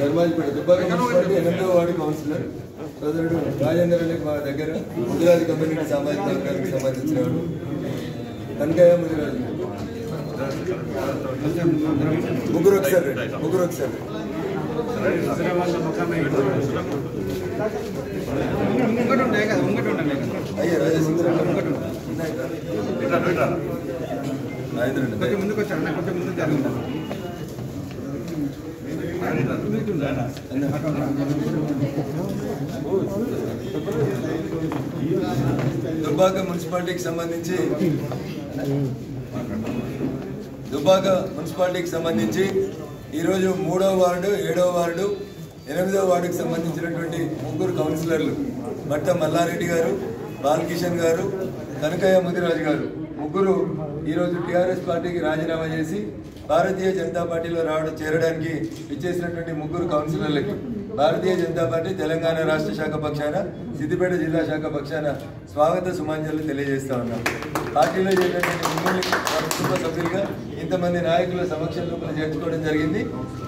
Dharmajipet Dubbaka municipality 8వ ward councillor సోదరుడు రాజేందర్ అనే మా దగ్గర ముదిరాజు కమ్యూనిటీ సామాజిక వర్గానికి సంబంధించిన వాడు కనకయ్య ముదిరాజు ముగ్గురు ఒకసారి అయ్యా ముందుకు వచ్చారు కొంచెం ముందు జరిగింది దుబ్బాక మున్సిపాలిటీకి సంబంధించి ఈరోజు 3వ వార్డు 7వ వార్డు 8వ వార్డుకి సంబంధించినటువంటి ముగ్గురు కౌన్సిలర్లు భట్ట మల్లారెడ్డి గారు, బాలకిషన్ గారు, కనకయ్య ముదిరాజు గారు ముగ్గురు ఈరోజు టీఆర్ఎస్ పార్టీకి రాజీనామా చేసి భారతీయ జనతా పార్టీలో చేరడానికి ఇచ్చేసినటువంటి ముగ్గురు కౌన్సిలర్లకి భారతీయ జనతా పార్టీ తెలంగాణ రాష్ట్ర శాఖ పక్షాన, సిద్దిపేట జిల్లా శాఖ పక్షాన స్వాగత సుమాంజలు తెలియజేస్తా ఉన్నాం. పార్టీలో చేరినటువంటి మిమ్మల్ని కుటుంబ సభ్యులుగా ఇంతమంది నాయకుల సమక్షంలో చేర్చుకోవడం జరిగింది.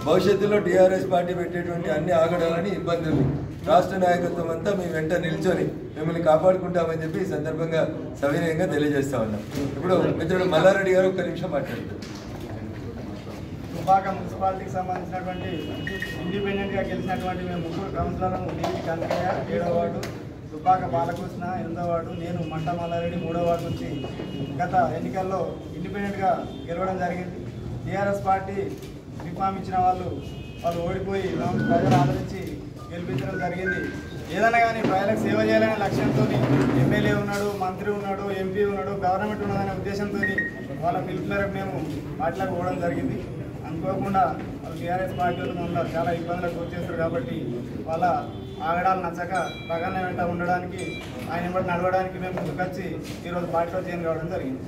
భవిష్యత్తులో టీఆర్ఎస్ పార్టీ పెట్టేటువంటి అన్ని ఆగడాలని, ఇబ్బందులు రాష్ట్ర నాయకత్వం అంతా మీ వెంట నిల్చొని మిమ్మల్ని కాపాడుకుంటామని చెప్పి ఈ సందర్భంగా సవినయంగా తెలియజేస్తా ఉన్నాం. ఇప్పుడు మిత్రుడు మల్లారెడ్డి గారు ఒక్క నిమిషం మాట్లాడతారు. దుబ్బాక మున్సిపాలిటీకి సంబంధించినటువంటి ఇండిపెండెంట్గా గెలిచినటువంటి మేము ముగ్గురు కౌన్సిలర్లు నీటి కనకయ్య 7వ వార్డు, దుబ్బాక బాలకృష్ణ 8వ వార్డు, నేను మంట మల్లారెడ్డి 3వ వార్డు నుంచి గత ఎన్నికల్లో ఇండిపెండెంట్గా గెలవడం జరిగింది. టీఆర్ఎస్ పార్టీ రిఫార్మ్ ఇచ్చిన వాళ్ళు ఓడిపోయి ప్రజలు ఆదరించి గెలిపించడం జరిగింది. ఏదైనా కానీ ప్రజలకు సేవ చేయాలనే లక్ష్యంతో ఎమ్మెల్యే ఉన్నాడు, మంత్రి ఉన్నాడు, ఎంపీ ఉన్నాడు, గవర్నమెంట్ ఉన్నదనే ఉద్దేశంతో వాళ్ళ పిలుపు మేరకు మేము పార్టీలకు పోవడం జరిగింది. అనుకోకుండా వాళ్ళు టీఆర్ఎస్ పార్టీ మమ్మల్ని చాలా ఇబ్బందులకు గురిచేస్తారు కాబట్టి వాళ్ళ ఆగడాలు నచ్చక ప్రగానే వెంట ఉండడానికి, ఆయన వెంట నడవడానికి మేము ముందుకొచ్చి ఈరోజు పార్టీలో జాయిన్ కావడం జరిగింది.